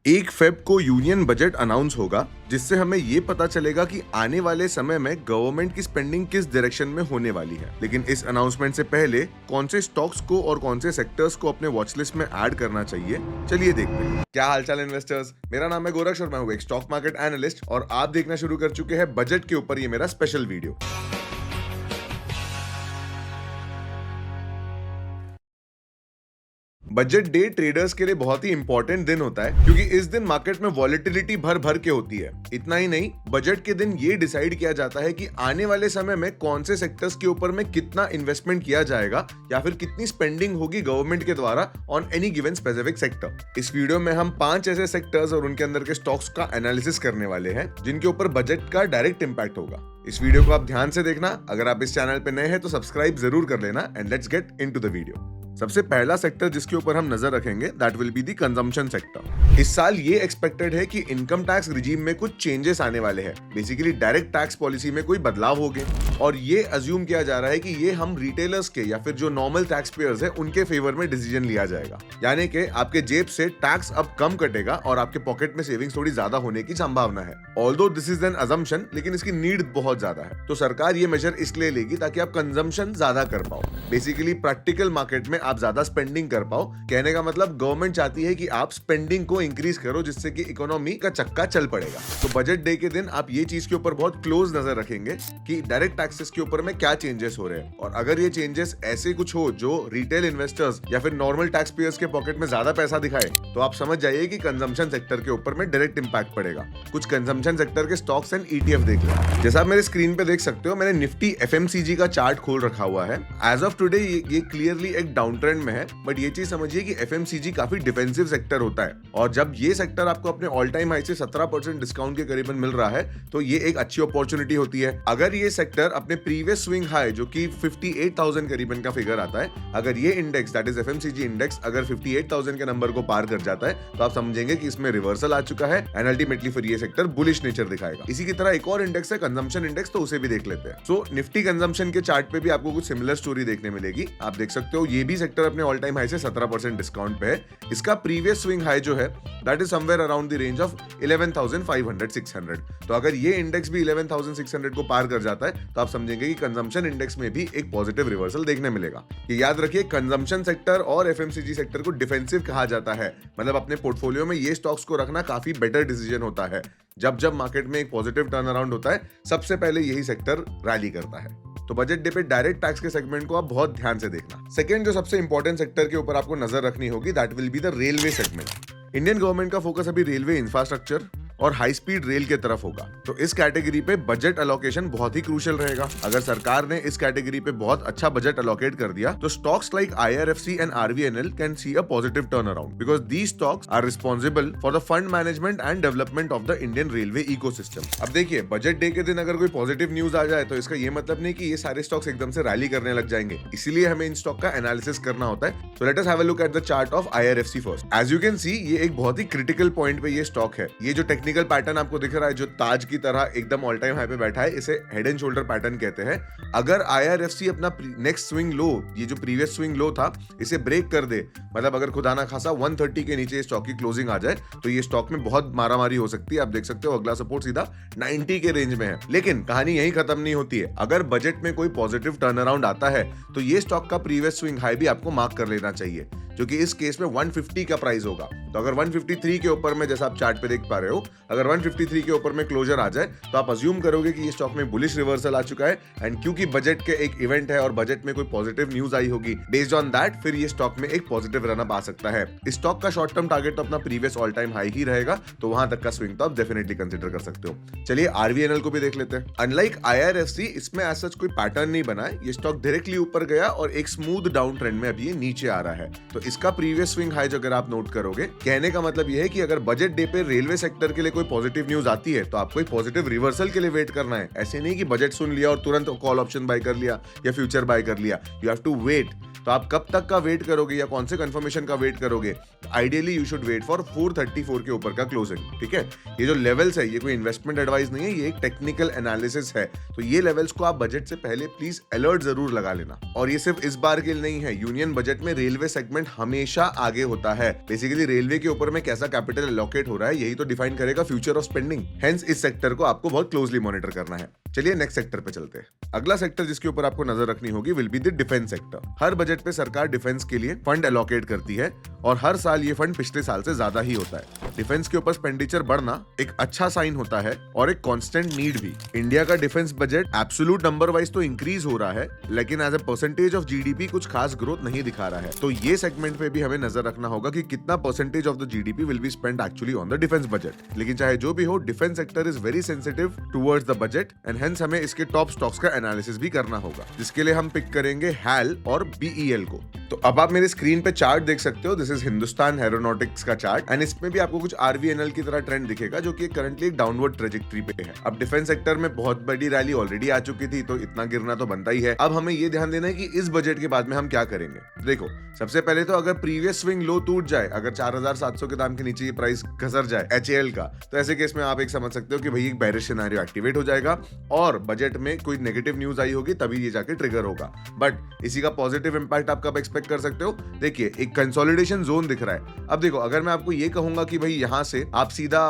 1 Feb को union budget announce होगा, जिससे हमें ये पता चलेगा कि आने वाले समय में गवर्नमेंट की स्पेंडिंग किस डायरेक्शन में होने वाली है। लेकिन इस अनाउंसमेंट से पहले कौन से स्टॉक्स को और कौन से सेक्टर्स को अपने वॉच लिस्ट में ऐड करना चाहिए, चलिए देखते हैं। क्या हालचाल इन्वेस्टर्स, मेरा नाम है गोरक्ष और मैं हूँ एक स्टॉक मार्केट एनालिस्ट और आप देखना शुरू कर चुके हैं बजट के ऊपर ये मेरा special video. Budget day traders के लिए बहुत ही इंपॉर्टेंट दिन होता है, क्योंकि इस दिन मार्केट में वॉलेटिलिटी भर भर के होती है। इतना ही नहीं, बजट के दिन ये डिसाइड किया जाता है कि आने वाले समय में कौन से सेक्टर्स के ऊपर में कितना इन्वेस्टमेंट किया जाएगा या फिर कितनी स्पेंडिंग होगी गवर्नमेंट के द्वारा on any given specific sector. इस वीडियो में हम 5 ऐसे सेक्टर्स और उनके अंदर के स्टॉक्स का एनालिसिस करने वाले हैं जिनके ऊपर बजट का डायरेक्ट इंपैक्ट होगा। इस वीडियो को आप ध्यान से देखना। अगर आप इस चैनल पे नए हैं तो सब्सक्राइब जरूर कर लेना and let's get into the video. सबसे पहला सेक्टर जिसके ऊपर हम नजर रखेंगे that will be the consumption sector. इस साल ये एक्सपेक्टेड है कि इनकम टैक्स रिजीम में कुछ चेंजेस आने वाले हैं। बेसिकली डायरेक्ट टैक्स पॉलिसी में कोई बदलाव होंगे और ये अज्यूम किया जा रहा है कि ये हम रिटेलर्स के या फिर जो नॉर्मल टैक्स पेयर्स है उनके फेवर में डिसीजन लिया जाएगा। यानी कि आपके जेब से टैक्स अब कम कटेगा और आपके पॉकेट में सेविंग्स थोड़ी ज्यादा होने की संभावना है। Although this is an assumption, लेकिन इसकी नीड बहुत ज्यादा है। तो सरकार ये मेजर इसलिए लेगी ताकि आप कंजम्पशन ज्यादा कर पाओ। बेसिकली प्रैक्टिकल मार्केट में आप ज्यादा स्पेंडिंग कर पाओ। कहने का मतलब गवर्नमेंट चाहती है कि आप स्पेंडिंग को इंक्रीज करो, जिससे कि इकोनॉमी का चक्का चल पड़ेगा। तो बजट डे के दिन आप ये चीज के ऊपर बहुत क्लोज नजर रखेंगे कि डायरेक्ट टैक्सेस के ऊपर में क्या चेंजेस हो रहे हैं, और अगर ये चेंजेस ऐसे कुछ हो जो रिटेल इन्वेस्टर्स या फिर नॉर्मल टैक्स पेयर्स के पॉकेट में ज्यादा पैसा दिखाए, तो आप समझ जाइए कि कंजम्पशन सेक्टर के ऊपर में डायरेक्ट इंपैक्ट पड़ेगा। कुछ कंजम्पशन सेक्टर के स्टॉक्स एंड ईटीएफ देख लें। जैसा आप मेरे स्क्रीन पे देख सकते हो, मैंने निफ्टी एफएमसीजी का चार्ट खोल रखा हुआ है। एज ऑफ टुडे ये क्लियरली एक डाउन ट्रेंड में है, बट ये चीज समझिए कि एफएमसीजी काफी डिफेंसिव सेक्टर होता है, और जब ये सेक्टर आपको अपने ऑल टाइम हाई से 17% डिस्काउंट के करीबन मिल रहा है तो ये एक अच्छी अपॉर्चुनिटी होती है। अगर ये सेक्टर अपने प्रीवियस स्विंग हाई जो कि 58,000 करीबन का फिगर आता है, अगर ये index that is FMCG index अगर 58,000 के नंबर को पार कर जाता है तो आप समझेंगे कि इसमें रिवर्सल आ चुका है एंड अल्टीमेटली फिर ये सेक्टर बुलिश नेचर दिखाएगा। इसी की तरह एक और इंडेक्स है कंजम्पशन इंडेक्स, तो उसे भी देख लेते हैं। सो निफ्टी कंजम्पशन के चार्ट पे भी आपको कुछ सिमिलर स्टोरी देखने मिलेगी। आप देख सकते हो ये भी सेक्टर अपने ऑल टाइम हाई से 17% डिस्काउंट पे है। इसका प्रीवियस स्विंग हाई जो है that is somewhere around the range of 11,500-600। तो अगर ये इंडेक्स भी 11,600 को पार कर जाता है तो आप समझेंगे कि कंजम्पशन इंडेक्स में भी एक पॉजिटिव रिवर्सल देखने मिलेगा। ये याद रखिए, कंजम्पशन सेक्टर और एफएमसीजी सेक्टर को डिफेंसिव कहा जाता है। मतलब अपने पोर्टफोलियो में ये स्टॉक्स को रखना काफी बेटर डिसीजन होता है। जब मार्केट में एक पॉजिटिव टर्न अराउंड होता है, सबसे पहले यही सेक्टर रैली करता है। तो बजट डे पे डायरेक्ट टैक्स के सेगमेंट को आप बहुत ध्यान से देखना। सेकंड जो सबसे इंपॉर्टेंट सेक्टर के ऊपर आपको नजर रखनी होगी that will be the railway segment. Indian government का फोकस अभी रेलवे इंफ्रास्ट्रक्चर और हाई स्पीड रेल के तरफ होगा, तो इस कैटेगरी पे बजट अलोकेशन बहुत ही क्रूशियल रहेगा। अगर सरकार ने इस कैटेगरी पे बहुत अच्छा बजट अलोकेट कर दिया तो stocks like IRFC and RVNL can see a positive turnaround, because these stocks are responsible for the fund management and development of the Indian railway ecosystem. अब देखिए, बजट डे के दिन अगर कोई positive news आ जाए तो इसका ये मतलब नहीं कि ये सारे स्टॉक्स एकदम से रैली करने लग जाएंगे, इसीलिए हमें इन स्टॉक का एनालिसिस करना होता है। So let us have a look at the chart of IRFC first. As you can see, ये एक बहुत ही क्रिटिकल पॉइंट पे ये स्टॉक है। ये जो टेक्निकल पैटर्न आपको दिख रहा है जो ताज की तरह एकदम ऑल टाइम हाई पे बैठा है, इसे हेड एंड शोल्डर पैटर्न कहते हैं। अगर आईआरएफसी अपना नेक्स्ट स्विंग लो, ये जो प्रीवियस स्विंग लो था, इसे ब्रेक कर दे, मतलब अगर खुदा ना खासा 130 के नीचे स्टॉक की क्लोजिंग आ जाए तो ये स्टॉक में बहुत मारामारी हो सकती है। आप देख सकते हो अगला सपोर्ट सीधा 90 के रेंज में है। लेकिन कहानी यही खत्म नहीं होती है। अगर बजट में कोई पॉजिटिव टर्न अराउंड आता है तो ये स्टॉक का प्रीवियस स्विंग हाई भी आपको मार्क कर लेना चाहिए, जो कि इस केस में 150 का प्राइस होगा। तो अगर 153 के ऊपर में, जैसा आप चार्ट पे देख पा रहे हो, अगर 153 के ऊपर में क्लोजर आ जाए तो आप अज्यूम करोगे कि ये स्टॉक में बुलिश रिवर्सल आ चुका है। एंड क्योंकि बजट के एक इवेंट है और बजट में कोई पॉजिटिव न्यूज आई होगी, बेस्ड ऑन दैट फिर ये स्टॉक में एक पॉजिटिव रनअप आ सकता है। इस स्टॉक का शॉर्ट टर्म टारगेट तो अपना प्रीवियस ऑल टाइम हाई ही रहेगा, तो वहां तक का स्विंग तो आप डेफिनेटली कंसीडर कर सकते हो। चलिए आरवीएनएल को भी देख लेते हैं। अनलाइक आईआरएफसी, इसमें एज सच कोई पैटर्न नहीं बना है। ये स्टॉक डायरेक्टली ऊपर गया और एक स्मूथ डाउन ट्रेंड में अभी ये नीचे आ रहा है। तो इसका प्रीवियस स्विंग हाई अगर आप नोट करोगे, कहने का मतलब ये है कि अगर बजट डे पे रेलवे सेक्टर के लिए कोई पॉजिटिव न्यूज आती है तो आपको पॉजिटिव रिवर्सल के लिए वेट करना है। ऐसे नहीं कि बजट सुन लिया और तुरंत कॉल ऑप्शन बाय कर लिया या फ्यूचर बाय कर लिया। यू हैव टू वेट तो आप कब तक का वेट करोगे या कौन से कंफर्मेशन का वेट करोगे? Ideally you should wait for 434 के ऊपर का क्लोजिंग, ठीक है। ये जो लेवल्स है ये कोई इन्वेस्टमेंट एडवाइस नहीं है, ये एक टेक्निकल एनालिसिस है। तो ये लेवल्स को आप बजट से पहले प्लीज अलर्ट जरूर लगा लेना। और ये सिर्फ इस बार के लिए नहीं है, यूनियन बजट में रेलवे सेगमेंट हमेशा आगे होता है। बेसिकली रेलवे के ऊपर में कैसा कैपिटल एलोकेट हो रहा है यही तो डिफाइन करेगा फ्यूचर ऑफ स्पेंडिंग। हेंस इस सेक्टर को आपको बहुत क्लोजली मॉनिटर करना है। चलिए नेक्स्ट सेक्टर पे चलते हैं। अगला सेक्टर जिसके ऊपर आपको नजर रखनी होगी will be the defence sector. Her budget पे सरकार डिफेंस के लिए फंड एलोकेट करती है और हर साल ये फंड पिछले साल से ज्यादा ही होता है। डिफेंस के ऊपर एक्सपेंडिचर बढ़ना एक अच्छा साइन होता है और एक कांस्टेंट नीड भी। इंडिया का defence budget absolute number wise तो इंक्रीज हो रहा है, लेकिन as a percentage of GDP कुछ खास ग्रोथ नहीं दिखा रहा है। तो ये सेगमेंट पे भी हमें नजर रखना होगा कि कितना percentage of the GDP will be spend actually on the defence budget. लेकिन चाहे जो भी हो, defence sector is very sensitive towards the budget and hence हमें इसके टॉप स्टॉक्स का एनालिसिस भी करना होगा, जिसके लिए हम पिक करेंगे हैल और बीईएल को। तो अब आप मेरे स्क्रीन पे चार्ट देख सकते हो, दिस इज हिंदुस्तान एरोनॉटिक्स का चार्ट एंड इसमें भी आपको कुछ आरवीएनएल की तरह ट्रेंड दिखेगा जो कि करंटली एक डाउनवर्ड ट्रेजेक्टरी पे है। अब डिफेंस सेक्टर में बहुत बड़ी रैली ऑलरेडी आ चुकी थी, तो इतना गिरना तो बनता ही है। अब हमें ये ध्यान देना है कि इस बजट के बाद में हम क्या करेंगे। देखो, सबसे पहले तो अगर प्रीवियस स्विंग लो टूट जाए, अगर 4700 के दाम के नीचे ये प्राइस खसर जाए एचएएल का, तो ऐसे केस में आप एक समझ सकते हो कि भाई एक बेरिश सिनेरियो एक्टिवेट हो जाएगा और बजट में कोई नेगेटिव न्यूज आई होगी तभी ये जाके ट्रिगर होगा। बट इसी का पॉजिटिव इंपैक्ट आप कब एक्सपेक्ट कर सकते हो? देखिए, एक कंसोलिडेशन जोन दिख रहा है। अब देखो, अगर मैं आपको ये कहूंगा कि भाई यहां से आप सीधा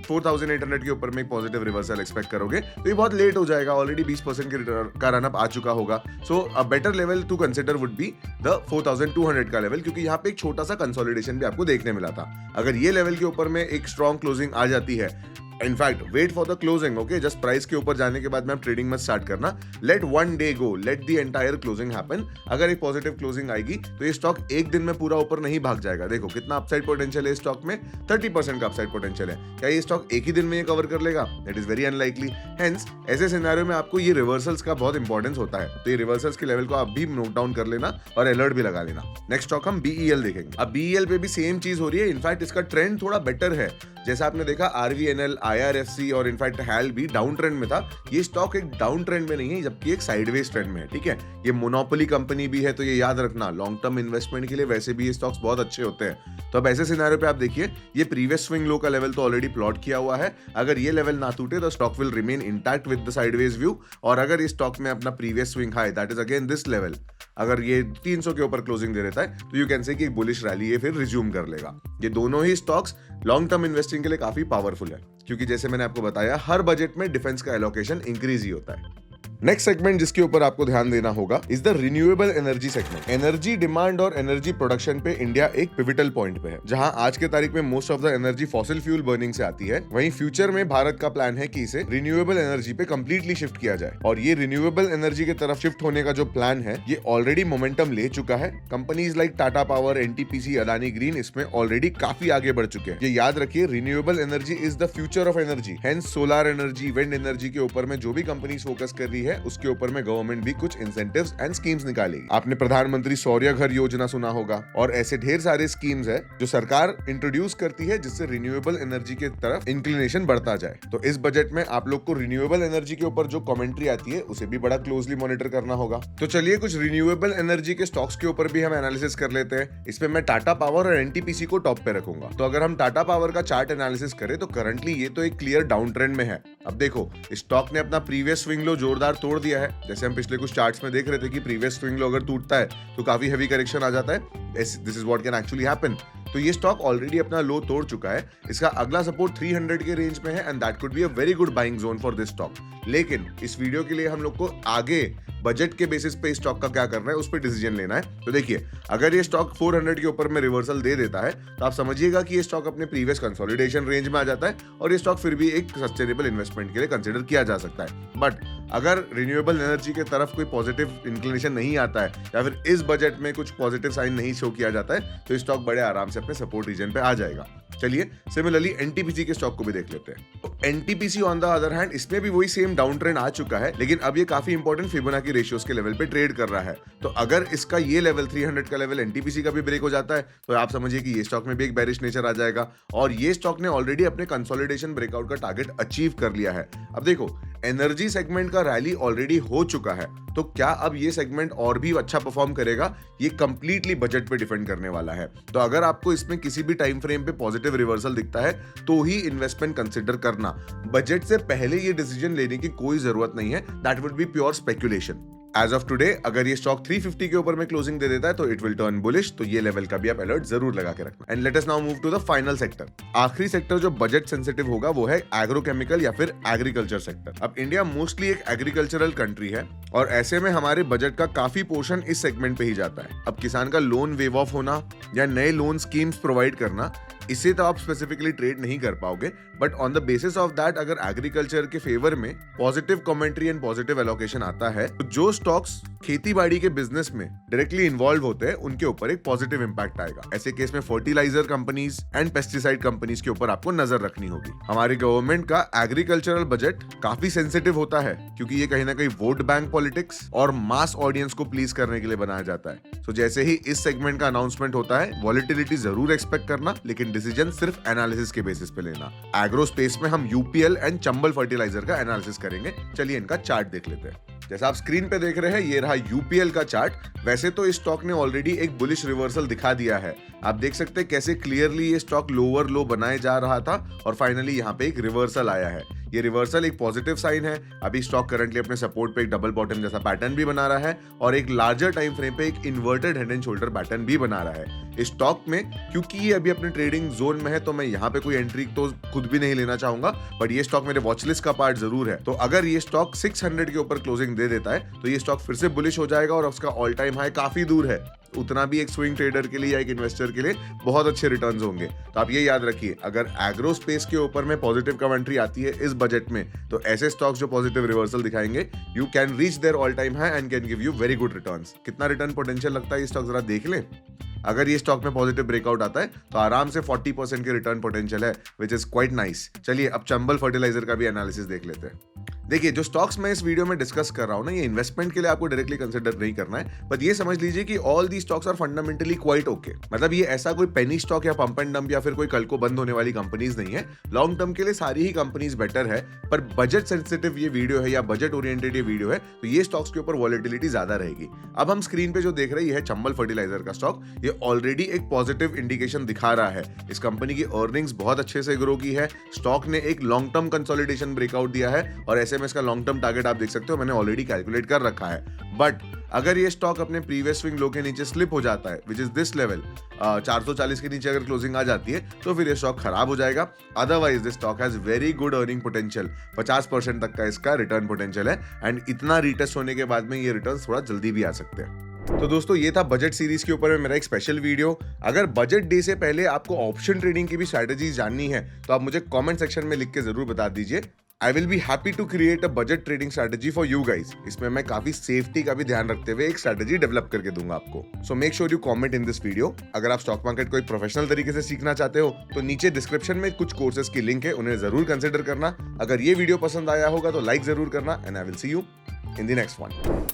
4800 के ऊपर में एक पॉजिटिव रिवर्सल एक्सपेक्ट करोगे, तो ये बहुत लेट हो जाएगा। ऑलरेडी 20% का रन अप आ चुका होगा। So a better level to consider would be the 4200 का लेवल, क्योंकि यहाँ पे एक छोटा सा कंसोलिडेशन भी आपको देखने मिला था। अगर ये लेवल के ऊपर में एक स्ट्रॉन्ग क्लोजिंग आ जाती है, in fact wait for the closing, okay, just price के ऊपर जाने के बाद में आप ट्रेडिंग मत स्टार्ट करना। Let one day go, let the entire closing happen. अगर एक पॉजिटिव क्लोजिंग आएगी तो ये स्टॉक एक दिन में पूरा ऊपर नहीं भाग जाएगा। देखो कितना अपसाइड पोटेंशियल है इस स्टॉक में, 30% का अपसाइड पोटेंशियल है। क्या ये स्टॉक एक ही दिन में ये कवर कर लेगा? That is very unlikely. Hence ऐसे सिनेरियो में आपको ये रिवर्सल्स का बहुत इंपॉर्टेंस होता है। तो ये रिवर्सल्स के लेवल को आप भी नोट डाउन कर लेना और अलर्ट भी लगा लेना। नेक्स्ट स्टॉक हम बीईएल देखेंगे। अब बीईएल पे भी सेम चीज हो रही है। इनफैक्ट इसका ट्रेंड थोड़ा बेटर है। जैसा आपने देखा, आरवीएनएल, आईआरएफसी और इनफैक्ट हैल भी डाउन ट्रेंड में था। ये स्टॉक एक डाउन ट्रेंड में नहीं है, जबकि एक साइडवेज ट्रेंड में है, ठीक है। ये मोनोपोली कंपनी भी है, तो ये याद रखना, लॉन्ग टर्म इन्वेस्टमेंट के लिए वैसे भी ये स्टॉक्स बहुत अच्छे होते हैं। तो अब ऐसे सिनेरियो पे आप देखिए, ये प्रीवियस स्विंग लो का लेवल तो ऑलरेडी प्लॉट किया हुआ है। अगर ये लेवल ना टूटे तो stock will remain intact with the sideways view. और अगर इस स्टॉक में अपना previous swing high, that is again this level, अगर ये 300 के ऊपर क्लोजिंग दे देता है, तो यू कैन से कि एक बुलिश रैली ये फिर रिज्यूम कर लेगा। ये दोनों ही स्टॉक्स लॉन्ग टर्म इन्वेस्टिंग के लिए काफी पावरफुल है, क्योंकि जैसे मैंने आपको बताया, हर बजट में डिफेंस का एलोकेशन इंक्रीज ही होता है। नेक्स्ट सेगमेंट जिसके ऊपर आपको ध्यान देना होगा is the renewable energy segment. Energy demand और एनर्जी प्रोडक्शन पे इंडिया एक पिविटल पॉइंट पे है। जहां आज के तारीख में most of the energy fossil fuel burning से आती है, वहीं फ्यूचर में भारत का प्लान है कि इसे रिन्यूएबल एनर्जी पे कंप्लीटली शिफ्ट किया जाए। और ये रिन्यूएबल एनर्जी की तरफ शिफ्ट होने का जो प्लान है, ये ऑलरेडी मोमेंटम ले चुका है। Companies like Tata power, NTPC, Adani green इसमें ऑलरेडी काफी आगे बढ़ चुके हैं। ये याद रखिए, renewable energy is the future of energy. Hence solar energy, wind energy के ऊपर में जो भी कंपनीज फोकस कर रही है, उसके ऊपर में गवर्नमेंट भी कुछ इंसेंटिव्स एंड स्कीम्स निकालेगी। आपने प्रधानमंत्री सौर्य घर योजना सुना होगा, और ऐसे ढेर सारे स्कीम्स है जो सरकार इंट्रोड्यूस करती है, जिससे रिन्यूएबल एनर्जी के तरफ इंक्लिनेशन बढ़ता जाए। तो इस बजट में आप लोग को रिन्यूएबल एनर्जी के ऊपर जो कमेंट्री आती है, उसे भी बड़ा क्लोजली मॉनिटर करना होगा। तो चलिए कुछ रिन्यूएबल एनर्जी के स्टॉक्स के ऊपर भी हम एनालिसिस कर लेते हैं। इसमें मैं टाटा पावर और एनटीपीसी को टॉप पे रखूंगा। तो अगर हम टाटा पावर का चार्ट एनालिसिस करें, तो करंटली ये तो एक क्लियर डाउन ट्रेंड में है। अब देखो, स्टॉक ने अपना प्रीवियस स्विंग लो जोरदार तोड़ दिया है। जैसे हम पिछले कुछ चार्ट्स में देख रहे थे कि प्रीवियस स्विंग लो अगर टूटता है तो काफी हेवी करेक्शन आ जाता है। This is what can actually happen. तो ये स्टॉक ऑलरेडी अपना लो तोड़ चुका है। इसका अगला सपोर्ट 300 के रेंज में है and that could be a very good buying zone for this stock. लेकिन इस वीडियो के लिए हम लोग को आगे बजट के बेसिस पे स्टॉक का क्या करना है, उस पर डिसीजन लेना है। तो देखिए, अगर ये स्टॉक 400 के ऊपर में रिवर्सल दे देता है, तो आप समझिएगा कि ये स्टॉक अपने प्रीवियस कंसोलिडेशन रेंज में आ जाता है और ये स्टॉक फिर भी एक सस्टेनेबल इन्वेस्टमेंट के लिए कंसिडर किया जा सकता है। बट अगर रिन्यूएबल एनर्जी के तरफ कोई पॉजिटिव इंक्लिनेशन नहीं आता है, या फिर इस बजट में कुछ पॉजिटिव साइन नहीं शो किया जाता है, तो स्टॉक बड़े आराम से अपने सपोर्ट रीजन पे आ जाएगा। चलिए सिमिलरली एनटीपीसी के स्टॉक को भी देख लेते हैं। तो NTPC on the other hand, इसमें भी वही सेम डाउन ट्रेंड आ चुका है, लेकिन अब ये काफी इंपॉर्टेंट फिबोनाची रेशियोज के लेवल पे ट्रेड कर रहा है। तो अगर इसका ये लेवल 300 का लेवल एनटीपीसी का भी ब्रेक हो जाता है, तो आप समझिए कि ये स्टॉक में भी एक बेरिश नेचर आ जाएगा। और ये स्टॉक ने ऑलरेडी अपने कंसोलिडेशन ब्रेकआउट का टारगेट अचीव कर लिया है। अब देखो, एनर्जी सेगमेंट का रैली ऑलरेडी हो चुका है, तो क्या अब ये सेगमेंट और भी अच्छा परफॉर्म करेगा, ये कंप्लीटली बजट पे डिपेंड करने वाला है। तो अगर आपको इसमें किसी भी टाइम फ्रेम पे पॉजिटिव रिवर्सल दिखता है तो ही इन्वेस्टमेंट कंसिडर करना। बजट से पहले ये डिसीजन लेने की कोई जरूरत नहीं है, that would be pure speculation. As of today अगर ये स्टॉक 350 के ऊपर में क्लोजिंग दे देता है तो इट विल टर्न बुलिश, तो ये लेवल का भी आप अलर्ट जरूर लगा के रखना। And let us now move to the final sector. आखिरी सेक्टर जो बजट सेंसिटिव होगा वो है एग्रोकेमिकल या फिर एग्रीकल्चर सेक्टर। अब इंडिया मोस्टली एक एग्रीकल्चरल कंट्री है और ऐसे में हमारे बजट का काफी पोर्शन इस सेगमेंट पे ही जाता है। अब किसान का लोन वेव ऑफ होना या नए लोन स्कीम्स प्रोवाइड करना, इसे तो आप स्पेसिफिकली ट्रेड नहीं कर पाओगे, but on the basis of that अगर एग्रीकल्चर के फेवर में positive commentary and positive allocation आता है तो जो स्टॉक्स खेती बाड़ी के बिजनेस में डायरेक्टली इन्वॉल्व होते हैं उनके ऊपर एक पॉजिटिव इंपैक्ट आएगा। ऐसे केस में fertiliser companies and pesticide companies के ऊपर आपको नजर रखनी होगी। हमारी गवर्नमेंट का एग्रीकल्चरल बजट काफी सेंसिटिव होता है क्योंकि ये कहीं ना कहीं वोट बैंक पॉलिटिक्स और मास ऑडियंस को प्लीज करने के लिए बनाया जाता है। तो जैसे ही इस सेगमेंट का अनाउंसमेंट होता है वॉलेटिलिटी जरूर एक्सपेक्ट करना, लेकिन डिसीजन सिर्फ एनालिसिस के बेसिस पे लेना। एग्रो स्पेस में हम यूपीएल एंड चंबल फर्टिलाइजर का एनालिसिस करेंगे। चलिए इनका चार्ट देख लेते हैं। जैसा आप स्क्रीन पे देख रहे हैं ये रहा यूपीएल का चार्ट। वैसे तो इस स्टॉक ने ऑलरेडी एक बुलिश रिवर्सल दिखा दिया है। आप देख सकते हैं कैसे क्लियरली ये स्टॉक लोअर लो बनाए जा रहा था और फाइनली यहाँ पे एक रिवर्सल आया है। ये रिवर्सल एक पॉजिटिव साइन है। अभी स्टॉक करंटली अपने सपोर्ट पे एक डबल बॉटम जैसा पैटर्न भी बना रहा है और एक लार्जर टाइम फ्रेम पे एक inverted head and shoulder pattern भी बना रहा है। इस स्टॉक में क्योंकि ये अभी अपने ट्रेडिंग जोन में है तो मैं यहाँ पे कोई एंट्री तो खुद भी नहीं लेना चाहूंगा, बट ये स्टॉक मेरे वॉचलिस्ट का पार्ट जरूर है। तो अगर ये स्टॉक 600 के ऊपर क्लोजिंग दे देता है तो ये स्टॉक फिर से बुलिश हो जाएगा और उसका ऑल टाइम हाई काफी दूर है। उतना भी एक स्विंग ट्रेडर के लिए या एक इन्वेस्टर के लिए बहुत अच्छे रिटर्न्स होंगे। तो आप ये याद रखिए, अगर एग्रो स्पेस के ऊपर में पॉजिटिव कमेंट्री आती है इस बजट में तो ऐसे स्टॉक्स जो पॉजिटिव रिवर्सल दिखाएंगे you can reach their all time high and can give you very good returns. कितना रिटर्न पोटेंशियल लगता है ये स्टॉक जरा देख लें। अगर ये स्टॉक में पॉजिटिव ब्रेकआउट आता है तो आराम से 40% के रिटर्न पोटेंशियल है, विच इज क्वाइट नाइस। चलिए अब चंबल फर्टिलाइजर का भी एनालिसिस देख लेते हैं। देखिए जो स्टॉक्स मैं इस वीडियो में डिस्कस कर रहा हूं ना, ये इन्वेस्टमेंट के लिए आपको डायरेक्टली कंसिडर नहीं करना है, बट ये समझ लीजिए कि all the stocks are fundamentally quite okay. मतलब ये ऐसा कोई पेनी स्टॉक या पंप एंड डंप या फिर कोई कल को बंद होने वाली कंपनीज नहीं है। लॉन्ग टर्म के लिए सारी ही कंपनीज बेटर है, पर बजट सेंसिटिव ये वीडियो है या बजट ओरिएंटेड ये वीडियो है तो ये स्टॉक्स के ऊपर वॉलेटिलिटी ज्यादा रहेगी। अब हम स्क्रीन पे जो देख रहे हैं चंबल फर्टिलाइजर का स्टॉक, ये ऑलरेडी एक पॉजिटिव इंडिकेशन दिखा रहा है। इस कंपनी की अर्निंग्स बहुत अच्छे से ग्रो की है। स्टॉक ने एक लॉन्ग टर्म कंसोलिडेशन ब्रेकआउट दिया है और ऐसे में इसका लॉन्ग टर्म टारगेट आप देख सकते हो मैंने ऑलरेडी कैलकुलेट कर रखा है। बट अगर ये स्टॉक अपने प्रीवियस स्विंग लो के नीचे स्लिप हो जाता है, विच इज दिस लेवल 440 के नीचे अगर क्लोजिंग आ जाती है तो फिर ये स्टॉक खराब हो जाएगा। Otherwise this stock has very good earning potential. 50% तक का इसका रिटर्न पोटेंशियल है एंड इतना रीटेस्ट होने के बाद में ये रिटर्न थोड़ा जल्दी भी आ सकते हैं। तो दोस्तों ये था बजट सीरीज के ऊपर में मेरा एक स्पेशल वीडियो। अगर बजट डे से पहले आपको ऑप्शन ट्रेडिंग की भी स्ट्रैटेजीज जाननी है तो आप मुझे कमेंट सेक्शन में लिख के जरूर बता दीजिए। I will be happy to create a budget trading strategy for you guys. इसमें मैं काफी सेफ्टी का भी ध्यान रखते हुए एक स्ट्रैटेजी डेवलप करके दूंगा आपको। So make sure you comment in this video. अगर आप स्टॉक मार्केट को एक प्रोफेशनल तरीके से सीखना चाहते हो तो नीचे डिस्क्रिप्शन में कुछ कोर्सेज की लिंक है, उन्हें जरूर कंसिडर करना। अगर ये वीडियो पसंद आया होगा तो लाइक जरूर करना and I will see you in the next one.